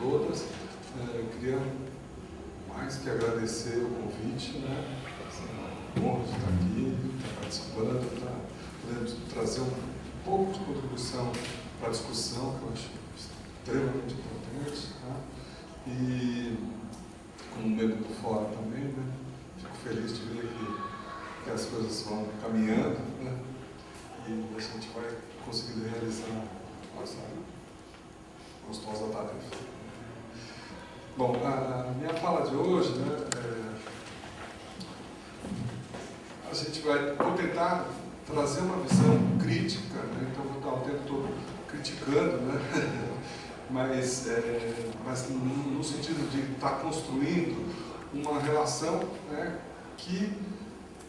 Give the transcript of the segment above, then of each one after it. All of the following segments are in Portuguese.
todas. Eu queria mais que agradecer o convite, né? Honra de estar aqui, estar participando, podendo trazer um pouco de contribuição para a discussão, que eu acho extremamente importante, tá? E como membro do fórum também, né? Fico feliz de ver que as coisas vão caminhando, né? E a gente vai conseguindo realizar nossa gostosa tarefa. Bom, a minha fala de hoje, né, vou tentar trazer uma visão crítica, né, então vou estar o tempo todo criticando, né, mas no sentido de estar construindo uma relação, né, que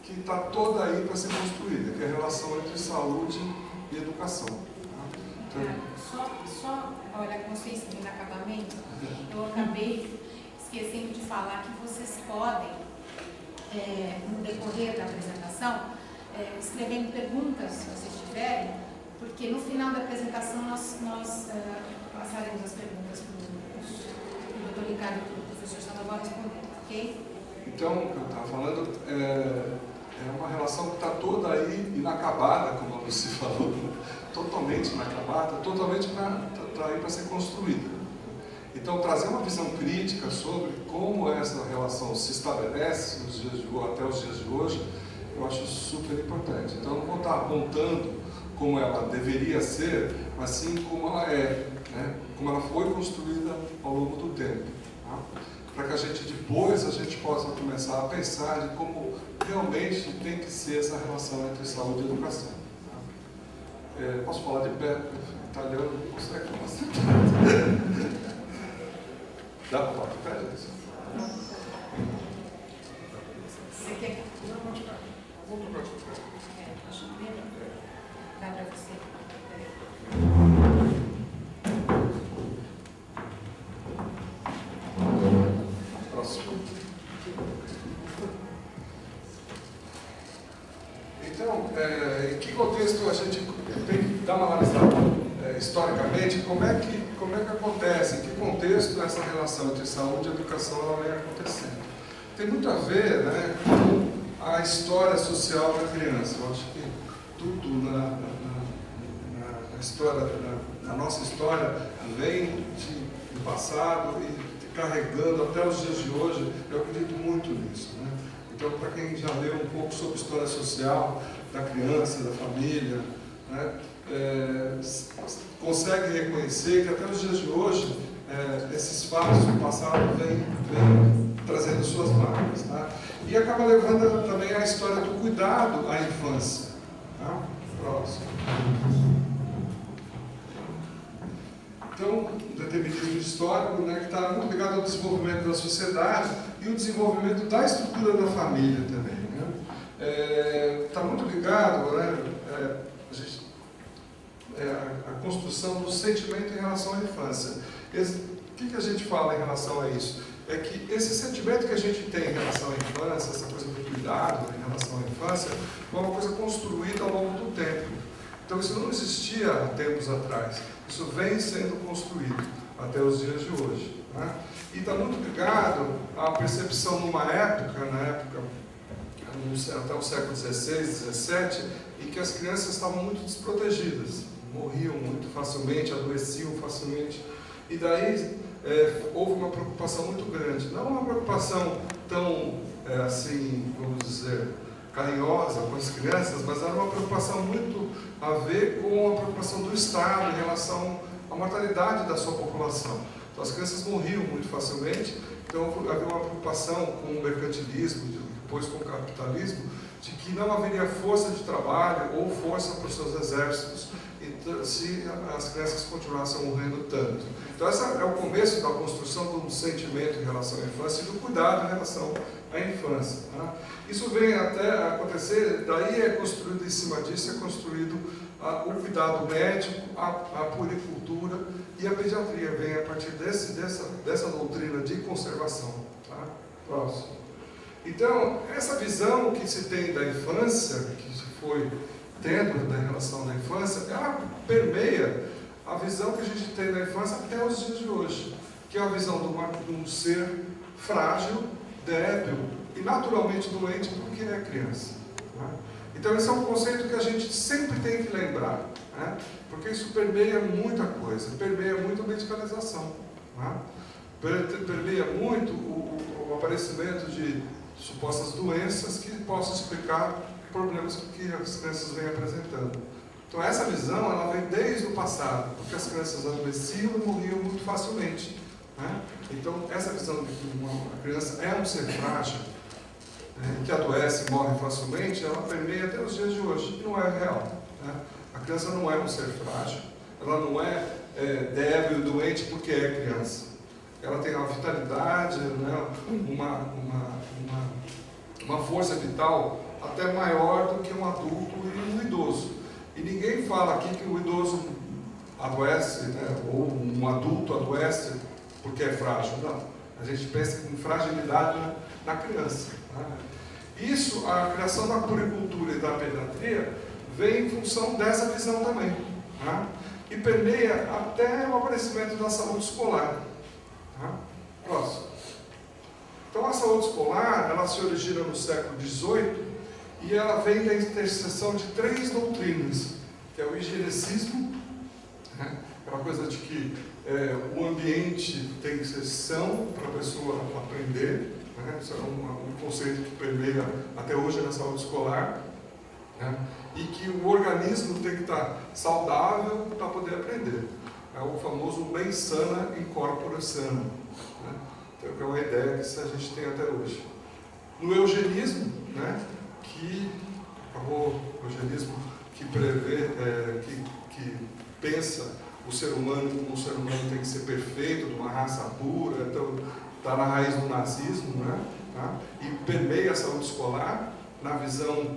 está toda aí para ser construída, que é a relação entre saúde e educação. Tá? Então, só olha, com vocês em acabamento, eu acabei esquecendo de falar que vocês podem, no decorrer da apresentação, escrevendo perguntas, se vocês tiverem, porque no final da apresentação nós passaremos as perguntas para o Dr. Ricardo e para o professor Sandoval responder, ok? Então, o que eu estava falando é uma relação que está toda aí inacabada, como a Lucy falou, totalmente inacabada, totalmente está aí para ser construída. Então, trazer uma visão crítica sobre como essa relação se estabelece até os dias de hoje, eu acho super importante. Então, eu não vou estar apontando como ela deveria ser, mas sim como ela é, né? Como ela foi construída ao longo do tempo. Tá? Para que a gente possa começar a pensar de como realmente tem que ser essa relação entre saúde e educação. Tá? Posso falar de pé? Italiano não consegue falar. Dá para falar de pé, gente? Você quer? Não, pode ficar. Vou trocar de pé. Acho que melhor. Dá para você. Próximo. Então, em que contexto a gente tem que dar uma analisada historicamente, como é que acontece, em que contexto essa relação entre saúde e educação ela vem acontecendo? Tem muito a ver, né, com a história social da criança. Eu acho que tudo na nossa história vem do passado e carregando até os dias de hoje. Eu acredito muito nisso, né? Então, para quem já leu um pouco sobre história social da criança, da família, né, consegue reconhecer que até os dias de hoje esses fatos do passado vêm trazendo suas marcas, tá? E acaba levando também a história do cuidado à infância. Tá? Próximo. Então, o determinismo histórico, né, que está muito ligado ao desenvolvimento da sociedade e o desenvolvimento da estrutura da família também. Está muito ligado, né, a construção do sentimento em relação à infância. O que a gente fala em relação a isso? É que esse sentimento que a gente tem em relação à infância, essa coisa do cuidado em relação à infância, é uma coisa construída ao longo do tempo. Então isso não existia há tempos atrás. Isso vem sendo construído até os dias de hoje. Né? E está muito ligado à percepção numa época, até o século XVI, XVII, em que as crianças estavam muito desprotegidas. Morriam muito facilmente, adoeciam facilmente, e daí houve uma preocupação muito grande, não uma preocupação tão, assim, vamos dizer, carinhosa com as crianças, mas era uma preocupação muito a ver com a preocupação do Estado em relação à mortalidade da sua população. Então as crianças morriam muito facilmente, então havia uma preocupação com o mercantilismo, depois com o capitalismo, de que não haveria força de trabalho ou força para os seus exércitos se as crianças continuassem morrendo tanto. Então esse é o começo da construção de um sentimento em relação à infância e do cuidado em relação à infância. Né? Isso vem até acontecer, daí é construído em cima disso, é construído o cuidado médico, a puericultura e a pediatria, vem a partir dessa doutrina de conservação. Tá? Próximo. Então, essa visão que se tem da infância, que se foi tendo da relação da infância, ela permeia a visão que a gente tem da infância até os dias de hoje, que que é a visão de um ser frágil, débil e naturalmente doente porque é criança. Né? Então esse é um conceito que a gente sempre tem que lembrar, né? Porque isso permeia muita coisa, permeia muito a medicalização, né? Permeia muito o aparecimento de supostas doenças que possam explicar problemas que as crianças vêm apresentando. Então essa visão ela vem desde o passado, porque as crianças adoeciam e morriam muito facilmente, né? Então essa visão de que uma criança é um ser frágil, que adoece e morre facilmente, ela permeia até os dias de hoje, e não é real, né? A criança não é um ser frágil, ela não é débil, doente porque é criança. Ela tem uma vitalidade, né? uma força vital até maior do que um adulto e um idoso. E ninguém fala aqui que o idoso adoece, né? Ou um adulto adoece porque é frágil. Não. A gente pensa em fragilidade na criança. Né? Isso, a criação da puericultura e da pediatria vem em função dessa visão também. Né? E permeia até o aparecimento da saúde escolar. Tá? Próximo. Então a saúde escolar, ela se origina no século XVIII e ela vem da interseção de 3 doutrinas, que é o higienecismo, né? Aquela coisa de que o ambiente tem que ser são para a pessoa aprender, né? Isso é um conceito que permeia até hoje na saúde escolar, né? E que o organismo tem que estar saudável para poder aprender. É o famoso mens sana in corpore sano, né? Então, é uma ideia que a gente tem até hoje. No eugenismo, né, que o eugenismo que prevê, que pensa o ser humano como um ser humano tem que ser perfeito, de uma raça pura, então está na raiz do nazismo, né, tá? E permeia a saúde escolar na visão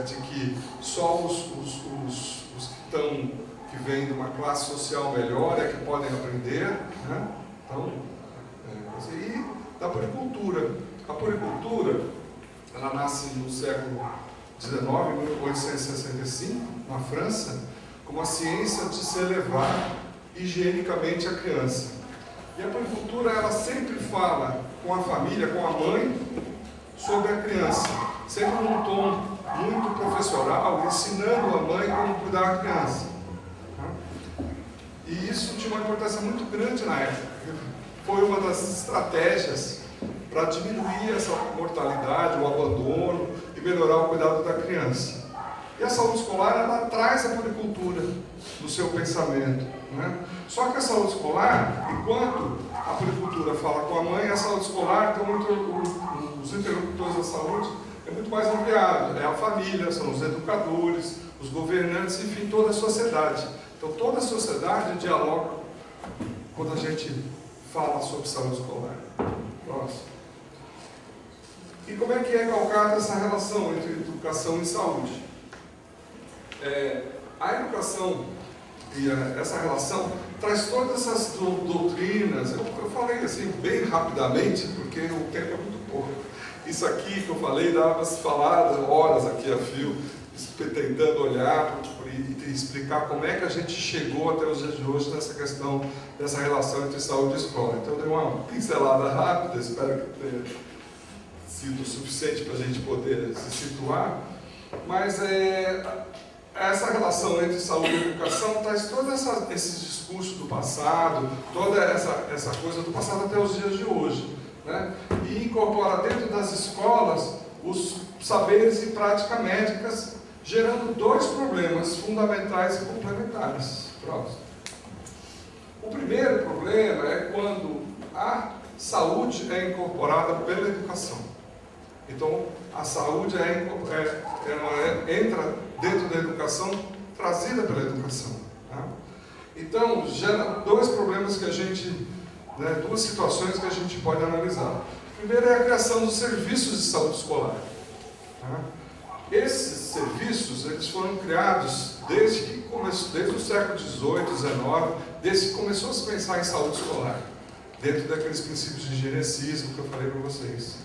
de que só os que vêm de uma classe social melhor é que podem aprender, né? Então, e da puericultura. A puericultura, ela nasce no século XIX, 1865, na França, como a ciência de se elevar higienicamente a criança. E a puericultura, ela sempre fala com a família, com a mãe, sobre a criança, sempre num tom muito professoral, ensinando a mãe como cuidar da criança. E isso tinha uma importância muito grande na época. Foi uma das estratégias para diminuir essa mortalidade, o abandono e melhorar o cuidado da criança. E a saúde escolar, ela traz a puericultura no seu pensamento, né? Só que a saúde escolar, enquanto a puericultura fala com a mãe, a saúde escolar, então, os interlocutores da saúde, é muito mais ampliado. É a família, são os educadores, os governantes, enfim, toda a sociedade. Então, toda a sociedade dialoga quando a gente fala sobre saúde escolar. Próximo. E como é que é calcada essa relação entre educação e saúde? A educação e essa relação traz todas essas doutrinas. Eu falei assim bem rapidamente, porque o tempo é muito pouco. Isso aqui que eu falei, dava para se falar horas aqui a fio, tentando olhar e explicar como é que a gente chegou até os dias de hoje nessa questão, dessa relação entre saúde e escola. Então, eu dei uma pincelada rápida, espero que tenha sido suficiente para a gente poder se situar, mas essa relação entre saúde e educação traz todos esses discursos do passado, toda essa coisa do passado até os dias de hoje, né? E incorpora dentro das escolas os saberes e práticas médicas, gerando 2 problemas fundamentais e complementares. Próximo. O primeiro problema é quando a saúde é incorporada pela educação. Então, a saúde ela entra dentro da educação, trazida pela educação. Tá? Então, gera 2 problemas que a gente, 2 situações que a gente pode analisar. Primeiro é a criação dos serviços de saúde escolar. Tá? Esses serviços, eles foram criados desde o século XVIII, XIX, desde que começou a se pensar em saúde escolar, dentro daqueles princípios de higienecismo que eu falei para vocês.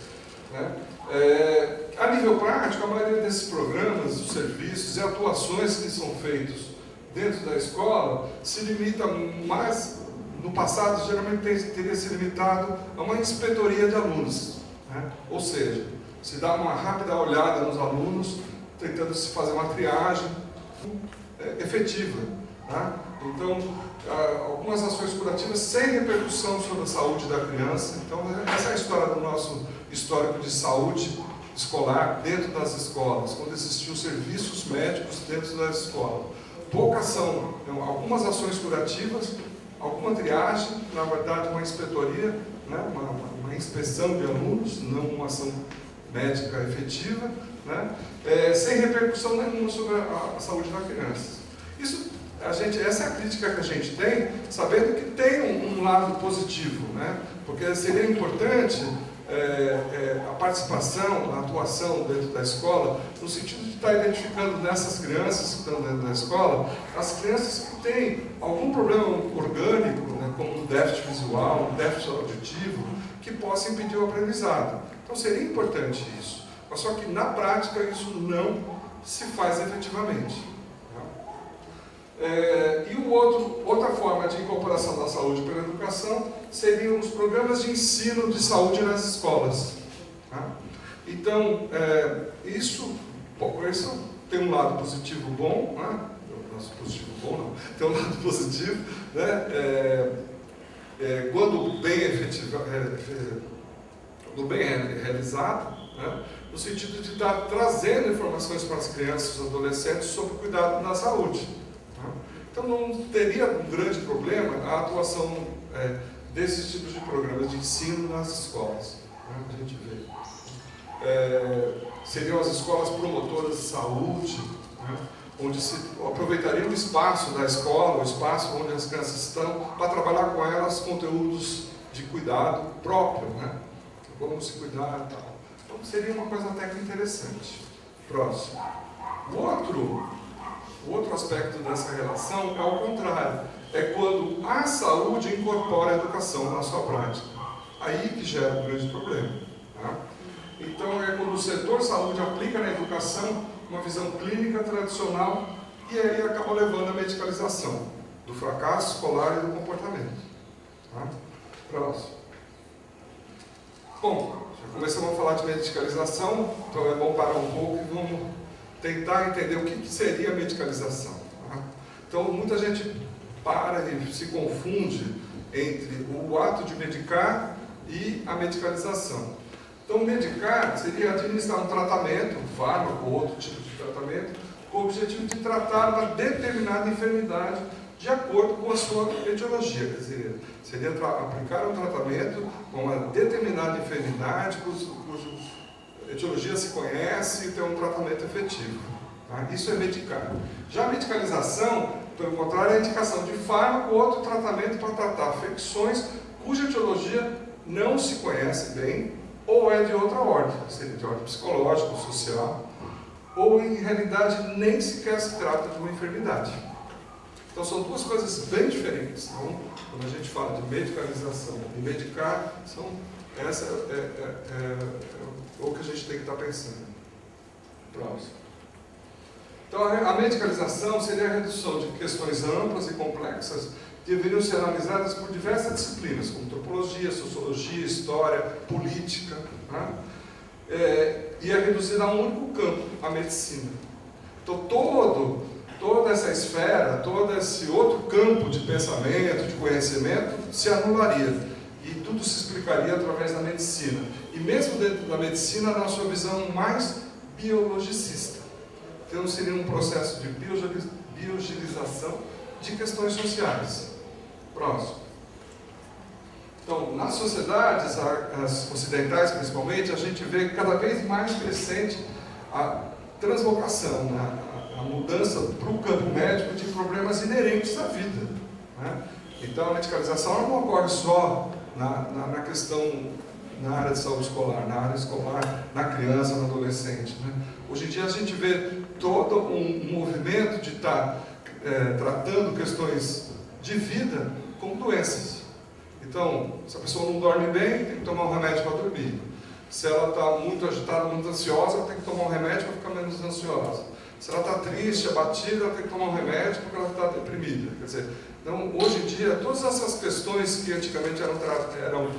Né? A nível prático, a maioria desses programas, os serviços e atuações que são feitos dentro da escola se limita mais, no passado, geralmente teria se limitado a uma inspetoria de alunos, né? Ou seja, se dá uma rápida olhada nos alunos, tentando se fazer uma triagem efetiva, né? Então, algumas ações curativas sem repercussão sobre a saúde da criança. Então, essa é a história do nosso histórico de saúde escolar dentro das escolas, quando existiam serviços médicos dentro da escola. Pouca ação, então, algumas ações curativas, alguma triagem, na verdade uma inspetoria, né? uma inspeção de alunos, não uma ação médica efetiva, né? Sem repercussão nenhuma sobre a saúde da criança. Isso, essa é a crítica que a gente tem, sabendo que tem um lado positivo, né? Porque seria importante a participação, a atuação dentro da escola, no sentido de estar identificando nessas crianças que estão dentro da escola, as crianças que têm algum problema orgânico, né, como um déficit visual, um déficit auditivo, que possa impedir o aprendizado. Então seria importante isso, mas só que na prática isso não se faz efetivamente. E outra forma de incorporação da saúde pela educação seriam os programas de ensino de saúde nas escolas. Tá? Então, isso tem um lado positivo bom, né? Nossa, positivo bom não, tem um lado positivo, né? Quando bem realizado, né? No sentido de estar trazendo informações para as crianças e os adolescentes sobre o cuidado da saúde. Então não teria um grande problema a atuação desses tipos de programas de ensino nas escolas. Né? A gente vê. Seriam as escolas promotoras de saúde, né? Onde se aproveitaria o espaço da escola, o espaço onde as crianças estão, para trabalhar com elas conteúdos de cuidado próprio, né? Como se cuidar e tal. Então seria uma coisa até que interessante. Próximo. O outro aspecto dessa relação é o contrário. É quando a saúde incorpora a educação na sua prática. Aí que gera um grande problema. Tá? Então é quando o setor saúde aplica na educação uma visão clínica tradicional e aí acaba levando à medicalização do fracasso escolar e do comportamento. Tá? Próximo. Bom, já começamos a falar de medicalização, então é bom parar um pouco e vamos tentar entender o que seria a medicalização. Tá? Então, muita gente para e se confunde entre o ato de medicar e a medicalização. Então, medicar seria administrar um tratamento, um fármaco ou outro tipo de tratamento, com o objetivo de tratar uma determinada enfermidade de acordo com a sua etiologia. Quer dizer, seria aplicar um tratamento com uma determinada enfermidade cuja etiologia se conhece e tem um tratamento efetivo. Tá? Isso é medicar. Já a medicalização, pelo contrário, é a indicação de fármaco ou outro tratamento para tratar afecções cuja etiologia não se conhece bem ou é de outra ordem, seria de ordem psicológica ou social, ou em realidade nem sequer se trata de uma enfermidade. Então são duas coisas bem diferentes. Então, quando a gente fala de medicalização e medicar, essa é o que a gente tem que estar pensando. Próximo. Então a medicalização seria a redução de questões amplas e complexas que deveriam ser analisadas por diversas disciplinas, como antropologia, sociologia, história, política, né? E é reduzida a um único campo, a medicina. Então toda essa esfera, todo esse outro campo de pensamento, de conhecimento, se anularia. E tudo se explicaria através da medicina. E mesmo dentro da medicina, na sua visão mais biologicista. Então seria um processo de biogenização de questões sociais. Próximo. Então, nas sociedades, as ocidentais principalmente, a gente vê cada vez mais crescente a translocação, a mudança para o campo médico de problemas inerentes à vida. Né? Então a medicalização não ocorre só na questão, na área de saúde escolar, na área escolar, na criança, no adolescente. Né? Hoje em dia a gente vê todo um movimento de estar tratando questões de vida como doenças. Então, se a pessoa não dorme bem, tem que tomar um remédio para dormir. Se ela está muito agitada, muito ansiosa, ela tem que tomar um remédio para ficar menos ansiosa. Se ela está triste, abatida, ela tem que tomar um remédio porque ela está deprimida. Quer dizer, Então, hoje em dia, todas essas questões que antigamente eram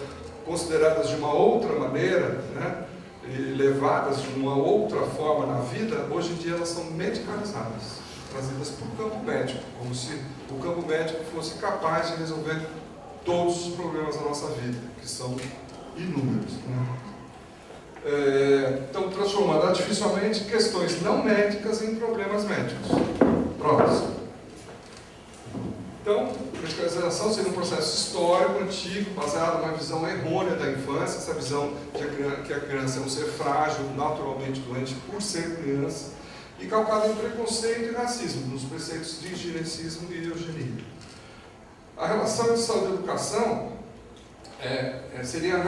consideradas de uma outra maneira, né, e levadas de uma outra forma na vida, hoje em dia elas são medicalizadas, trazidas para o campo médico, como se o campo médico fosse capaz de resolver todos os problemas da nossa vida, que são inúmeros, né? Então, transformando artificialmente questões não médicas em problemas médicos. Próximo. Então, a medicalização seria um processo histórico, antigo, baseado numa visão errônea da infância, essa visão que a criança é um ser frágil, naturalmente doente por ser criança, e calcado em preconceito e racismo, nos preceitos de higienecismo e eugenia. A relação de saúde e educação seria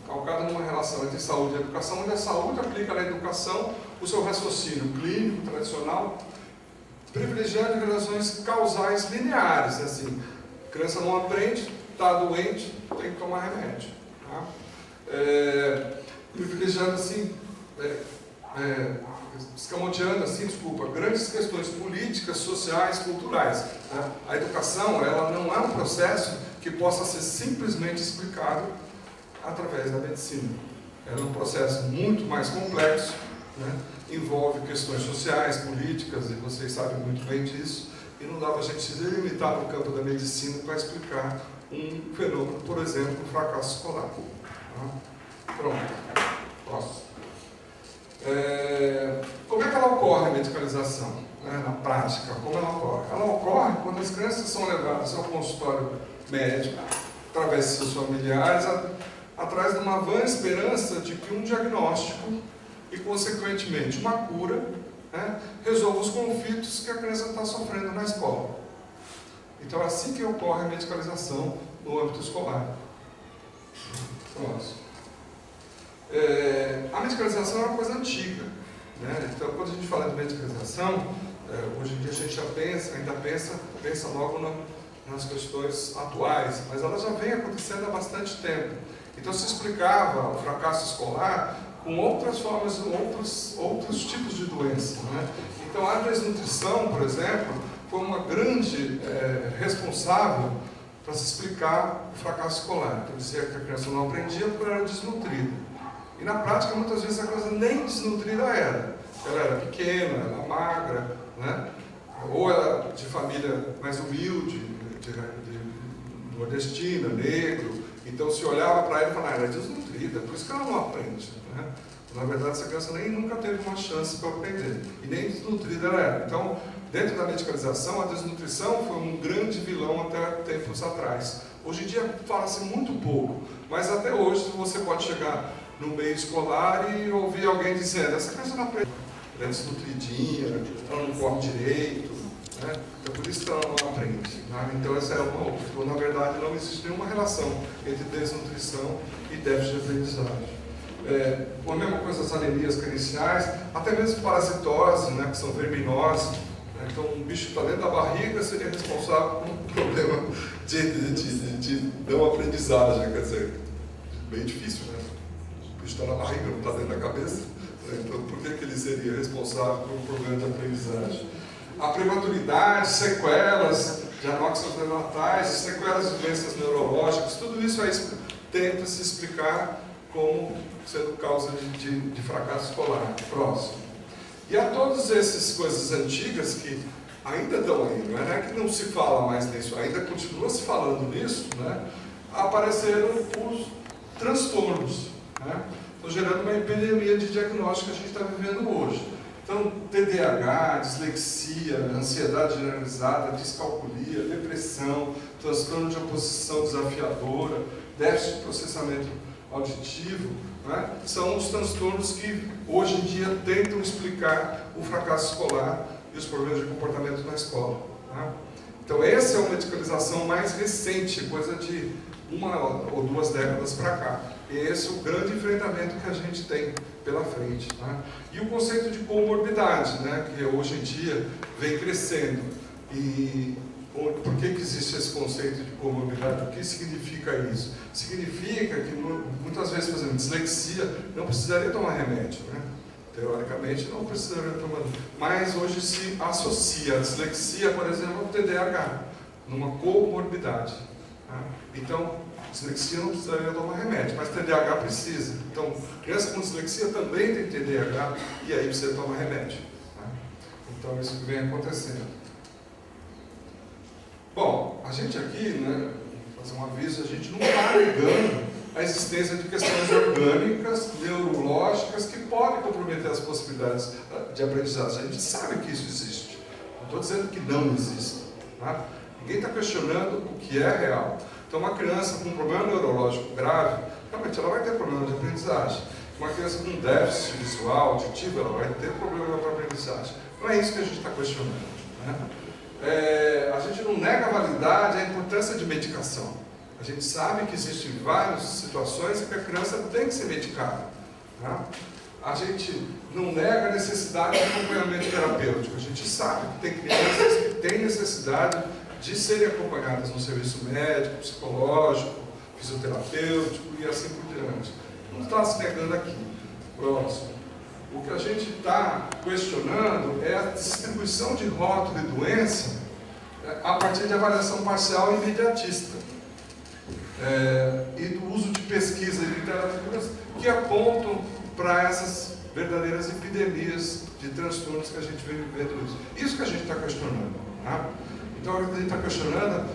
calcada numa relação entre saúde e educação, onde a saúde aplica na educação o seu raciocínio clínico, tradicional, privilegiando relações causais lineares, assim, a criança não aprende, está doente, tem que tomar remédio. Tá? Privilegiando, assim, escamoteando, assim, grandes questões políticas, sociais, culturais. Né? A educação, ela não é um processo que possa ser simplesmente explicado através da medicina. Ela é um processo muito mais complexo, né? Envolve questões sociais, políticas, e vocês sabem muito bem disso, e não dá para a gente se limitar no campo da medicina para explicar um fenômeno, por exemplo, o fracasso escolar. Tá? Pronto. Próximo. Como é que ela ocorre, a medicalização? Né? Na prática, como ela ocorre? Ela ocorre quando as crianças são levadas ao consultório médico, através de seus familiares, atrás de uma vã esperança de que um diagnóstico e, consequentemente, uma cura, né, resolva os conflitos que a criança está sofrendo na escola. Então, é assim que ocorre a medicalização no âmbito escolar. Próximo. A medicalização é uma coisa antiga, né? Então, quando a gente fala de medicalização, hoje em dia a gente já ainda pensa logo nas questões atuais, mas ela já vem acontecendo há bastante tempo. Então, se explicava o fracasso escolar com outras formas, outros tipos de doença, né? Então, a desnutrição, por exemplo, foi uma grande responsável para se explicar o fracasso escolar. Então, dizia que a criança não aprendia porque ela era desnutrida. E na prática, muitas vezes, a criança nem desnutrida era. Ela era pequena, ela era magra, né? Ou ela de família mais humilde, de nordestina, negro. Então, se olhava para ela e falava, ela é desnutrida, por isso que ela não aprende. Né? Na verdade, essa criança nunca teve uma chance para aprender. E nem desnutrida ela era. Então, dentro da medicalização, a desnutrição foi um grande vilão até tempos atrás. Hoje em dia, fala-se muito pouco. Mas até hoje, você pode chegar no meio escolar e ouvir alguém dizendo, essa criança não aprende. Ela é desnutridinha, ela não come direito. Né? É por isso que ela não aprende. Né? Então, essa é uma outra. Então, na verdade, não existe nenhuma relação entre desnutrição e déficit de aprendizagem. A mesma coisa as anemias carenciais, até mesmo parasitose, né, que são verminoses. Né? Então, um bicho que está dentro da barriga seria responsável por um problema de não aprendizagem. Quer dizer, bem difícil, né? O bicho está na barriga, não está dentro da cabeça. Né? Então, por que ele seria responsável por um problema de aprendizagem? A prematuridade, sequelas de anóxidas neonatais, sequelas de doenças neurológicas, tudo isso aí tenta se explicar como sendo causa de fracasso escolar. Próximo. E há todas essas coisas antigas que ainda estão aí, não é que não se fala mais nisso, ainda continua se falando nisso, né? Apareceram os transtornos, né? Estão gerando uma epidemia de diagnóstico que a gente está vivendo hoje. Então, TDAH, dislexia, ansiedade generalizada, descalculia, depressão, transtorno de oposição desafiadora, déficit de processamento auditivo, né? São os transtornos que hoje em dia tentam explicar o fracasso escolar e os problemas de comportamento na escola. Né? Então, essa é uma medicalização mais recente, coisa de 1 ou 2 décadas para cá. E esse é o grande enfrentamento que a gente tem pela frente. Né? E o conceito de comorbidade, né, que hoje em dia vem crescendo. E por que existe esse conceito de comorbidade? O que significa isso? Significa que muitas vezes, por exemplo, dislexia não precisaria tomar remédio, né? Teoricamente não precisaria tomar, mas hoje se associa a dislexia, por exemplo, ao TDAH. numa comorbidade. Tá? Então, dislexia não precisaria tomar remédio, mas TDAH precisa. Então, criança com dislexia também tem TDAH e aí precisa tomar remédio. Tá? Então, isso que vem acontecendo. Bom, a gente aqui, né, vou fazer um aviso, a gente não está negando a existência de questões orgânicas, neurológicas, que podem comprometer as possibilidades de aprendizagem. A gente sabe que isso existe. Não estou dizendo que não existe. Tá? Ninguém está questionando o que é real. Então, uma criança com um problema neurológico grave, realmente ela vai ter problema de aprendizagem. Uma criança com déficit visual, auditivo, ela vai ter problema de aprendizagem. Não é isso que a gente está questionando. Né? A gente não nega a validade, a importância de medicação. A gente sabe que existem várias situações em que a criança tem que ser medicada. Tá? A gente não nega a necessidade de acompanhamento terapêutico. A gente sabe que tem crianças que têm necessidade de serem acompanhadas no serviço médico, psicológico, fisioterapêutico e assim por diante. Não está se negando aqui. Próximo. O que a gente está questionando é a distribuição de rótulo e doença a partir de avaliação parcial e imediatista. E do uso de pesquisa e literaturas que apontam para essas verdadeiras epidemias de transtornos que a gente vem vivendo isso. Isso que a gente está questionando. Tá? Então, a gente está questionando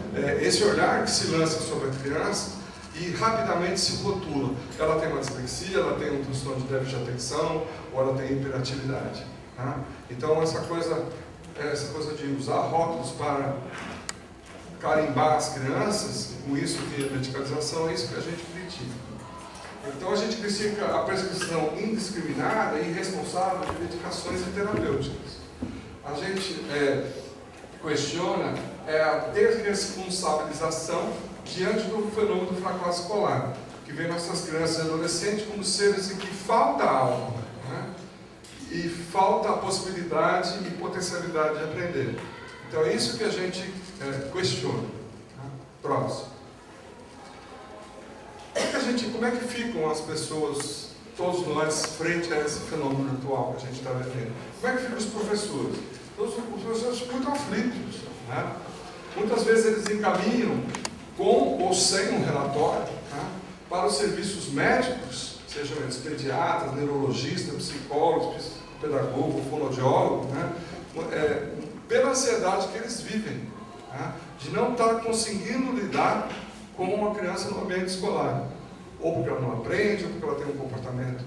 esse olhar que se lança sobre a criança e rapidamente se rotula. Ela tem uma dislexia, ela tem um transtorno de déficit de atenção, ou ela tem hiperatividade. Tá? Então, essa coisa de usar rótulos para carimbar as crianças, com isso que a medicalização, é isso que a gente critica. Então a gente critica a prescrição indiscriminada e irresponsável de medicações e terapêuticas. A gente questiona a desresponsabilização diante do fenômeno do fracasso escolar, que vê nossas crianças e adolescentes como seres em que falta algo, né? E falta a possibilidade e potencialidade de aprender. Então é isso que a gente questiona. Tá? Próximo. Como é que ficam as pessoas, todos nós, frente a esse fenômeno atual que a gente está vivendo? Como é que ficam os professores? Os professores ficam muito aflitos. Né? Muitas vezes eles encaminham, com ou sem um relatório, tá? Para os serviços médicos, sejam eles pediatras, neurologistas, psicólogos, pedagogos, fonoaudiólogos, né? Pela ansiedade que eles vivem, tá? De não estar conseguindo lidar com uma criança no ambiente escolar, ou porque ela não aprende, ou porque ela tem um comportamento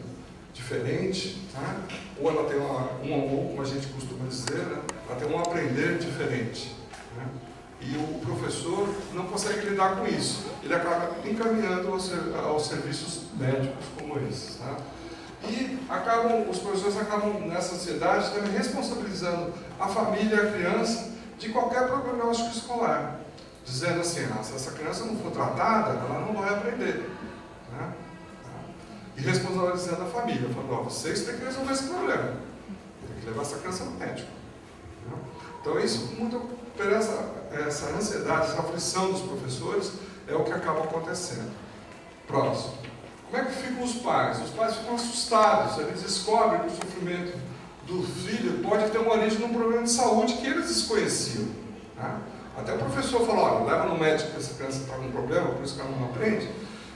diferente, tá? Ou ela tem como a gente costuma dizer, né? Ela tem um aprender diferente, né? E o professor não consegue lidar com isso, ele acaba encaminhando aos serviços médicos como esses, tá? E os professores acabam, nessa ansiedade, também responsabilizando a família e a criança de qualquer prognóstico escolar, dizendo assim, se essa criança não for tratada, ela não vai aprender. Né? E responsabilizando a família, falando, vocês têm que resolver esse problema, tem que levar essa criança no médico. Né? Então isso, muito pela essa ansiedade, essa aflição dos professores, é o que acaba acontecendo. Próximo. Como é que ficam os pais? Os pais ficam assustados, eles descobrem que o sofrimento do filho pode ter uma origem num problema de saúde que eles desconheciam. Tá? Até o professor falou, olha, leva no médico que essa criança está com um problema, por isso que ela não aprende.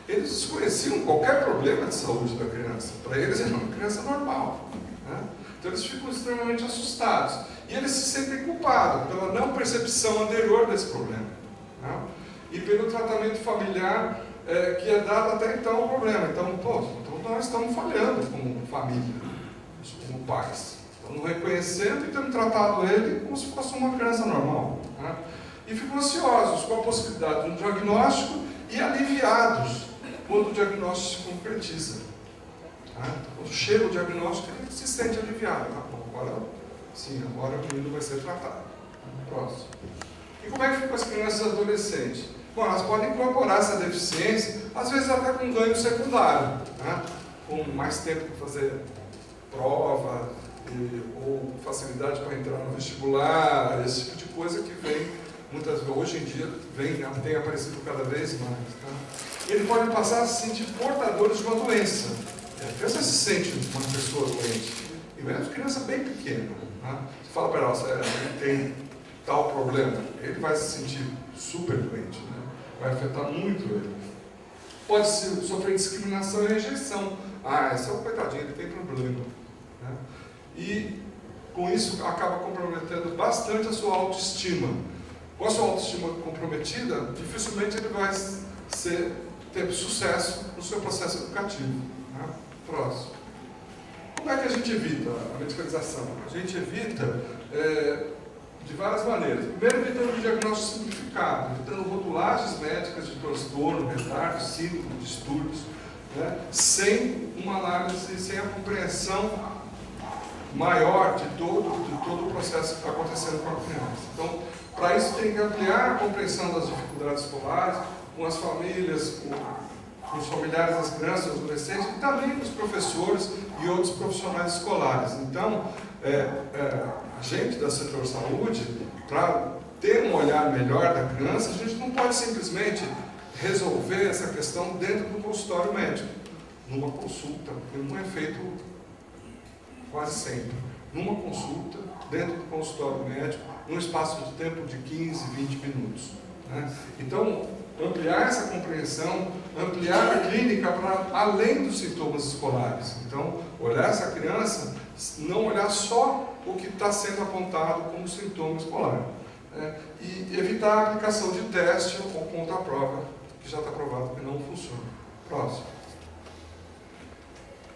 Eles desconheciam qualquer problema de saúde da criança. Para eles era uma criança normal. Né? Então eles ficam extremamente assustados. E eles se sentem culpados pela não percepção anterior desse problema. Tá? E pelo tratamento familiar que é dado até então ao problema. Então, então nós estamos falhando como família, como pais. Estamos reconhecendo e temos tratado ele como se fosse uma criança normal. Né? E ficam ansiosos com a possibilidade de um diagnóstico e aliviados quando o diagnóstico se concretiza. Né? Quando chega o diagnóstico, ele se sente aliviado. Agora o menino vai ser tratado. Próximo. E como é que ficam as crianças e adolescentes? Bom, elas podem incorporar essa deficiência, às vezes até com ganho secundário, né? Com mais tempo para fazer prova, ou facilidade para entrar no vestibular, esse tipo de coisa que vem, muitas vezes, hoje em dia, tem aparecido cada vez mais. Tá? Ele pode passar a se sentir portadores de uma doença. A criança se sente uma pessoa doente, e mesmo criança bem pequena. Tá? Você fala para ela, tal problema, ele vai se sentir super doente, né? Vai afetar muito ele. Pode sofrer discriminação e rejeição. Ah, esse é um coitadinho, ele tem problema, né? E com isso acaba comprometendo bastante a sua autoestima. Com a sua autoestima comprometida, dificilmente ele vai ter sucesso no seu processo educativo, né? Próximo. Como é que a gente evita a medicalização? A gente evita de várias maneiras. Primeiro, evitando o diagnóstico simplificado, evitando rotulagens médicas de transtorno, retardo, síndrome, distúrbios, né? Sem uma análise, sem a compreensão maior de todo o processo que está acontecendo com a criança. Então, para isso tem que ampliar a compreensão das dificuldades escolares com as famílias, com os familiares das crianças, dos adolescentes e também com os professores e outros profissionais escolares. Então, a gente do setor saúde, para ter um olhar melhor da criança, a gente não pode simplesmente resolver essa questão dentro do consultório médico, numa consulta, porque não é feito quase sempre. Numa consulta, dentro do consultório médico, num espaço de tempo de 15, 20 minutos. Né? Então, ampliar essa compreensão, ampliar a clínica para além dos sintomas escolares. Então, olhar essa criança, não olhar só o que está sendo apontado como sintoma escolar. Né? E evitar a aplicação de teste ou contra-prova, que já está provado que não funciona. Próximo.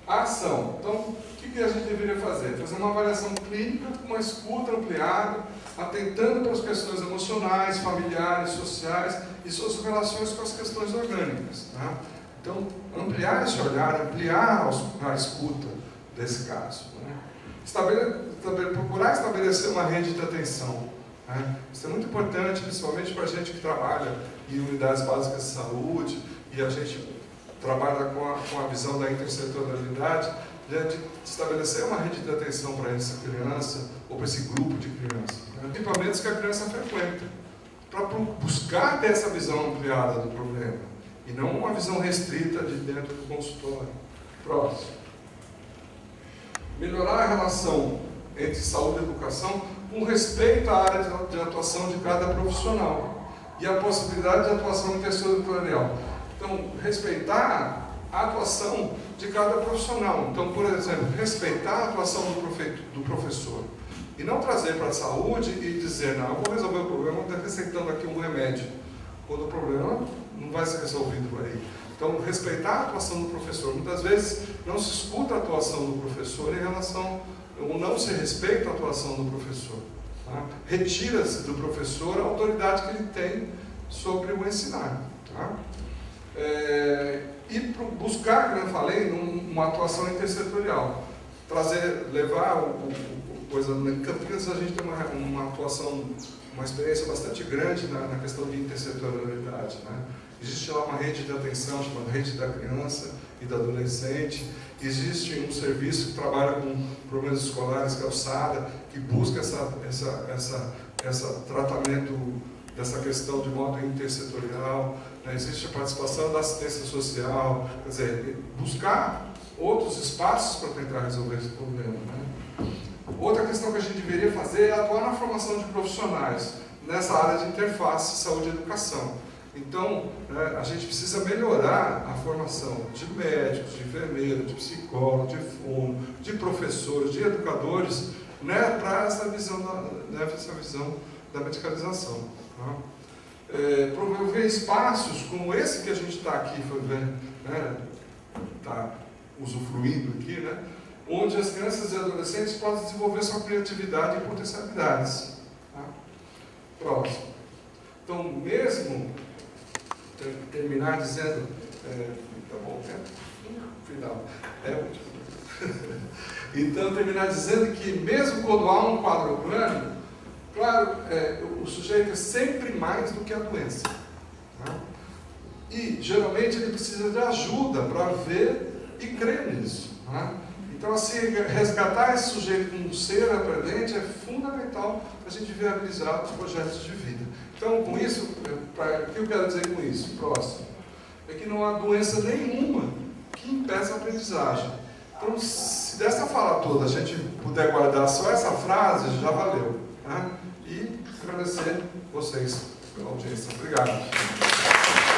A ação. Então, o que a gente deveria fazer? Fazer uma avaliação clínica, uma escuta ampliada, atentando para as questões emocionais, familiares, sociais e suas relações com as questões orgânicas. Né? Então, ampliar esse olhar, ampliar a escuta desse caso. Né? Procurar estabelecer uma rede de atenção. Né? Isso é muito importante, principalmente para a gente que trabalha em unidades básicas de saúde e a gente trabalha com a visão da intersetorialidade, de estabelecer uma rede de atenção para essa criança ou para esse grupo de crianças. Né? Equipamentos que a criança frequenta, para buscar ter essa visão ampliada do problema, e não uma visão restrita de dentro do consultório. Próximo. Melhorar a relação entre saúde e educação com respeito à área de atuação de cada profissional e a possibilidade de atuação intersetorial. Então, respeitar a atuação de cada profissional. Então, por exemplo, respeitar a atuação do professor. E não trazer para a saúde e dizer, não, eu vou resolver o problema receitando aqui um remédio, quando o problema não vai ser resolvido por aí. Então, respeitar a atuação do professor. Muitas vezes não se escuta a atuação do professor em relação, ou não se respeita a atuação do professor. Tá? Retira-se do professor a autoridade que ele tem sobre o ensinar. Tá? E buscar, como eu falei, uma atuação intersetorial. Levar coisa. Em Campinas a gente tem uma atuação, uma experiência bastante grande na questão de intersetorialidade. Né? Existe lá uma rede de atenção chamada Rede da Criança e do Adolescente. Existe um serviço que trabalha com problemas escolares, que é o SADA, que busca esse tratamento dessa questão de modo intersetorial. Né? Existe a participação da assistência social, quer dizer, buscar outros espaços para tentar resolver esse problema. Né? Outra questão que a gente deveria fazer é atuar na formação de profissionais nessa área de interface saúde e educação. Então, a gente precisa melhorar a formação de médicos, de enfermeiros, de psicólogos, de fono, de professores, de educadores, né, para essa visão da medicalização. Tá? Promover espaços como esse que a gente está aqui, está usufruindo aqui, né, onde as crianças e adolescentes podem desenvolver sua criatividade e potencialidades. Tá? Próximo. Então, mesmo terminar dizendo, tá bom, final, então terminar dizendo que mesmo quando há um quadro crônico, claro, o sujeito é sempre mais do que a doença, tá? E geralmente ele precisa de ajuda para ver e crer nisso, tá? Então, assim, resgatar esse sujeito como um ser aprendente é fundamental para a gente viabilizar os projetos de vida. Então, com isso, o que eu quero dizer com isso? Próximo. É que não há doença nenhuma que impeça a aprendizagem. Então, se dessa fala toda a gente puder guardar só essa frase, já valeu. Né? E Agradecer vocês pela audiência. Obrigado.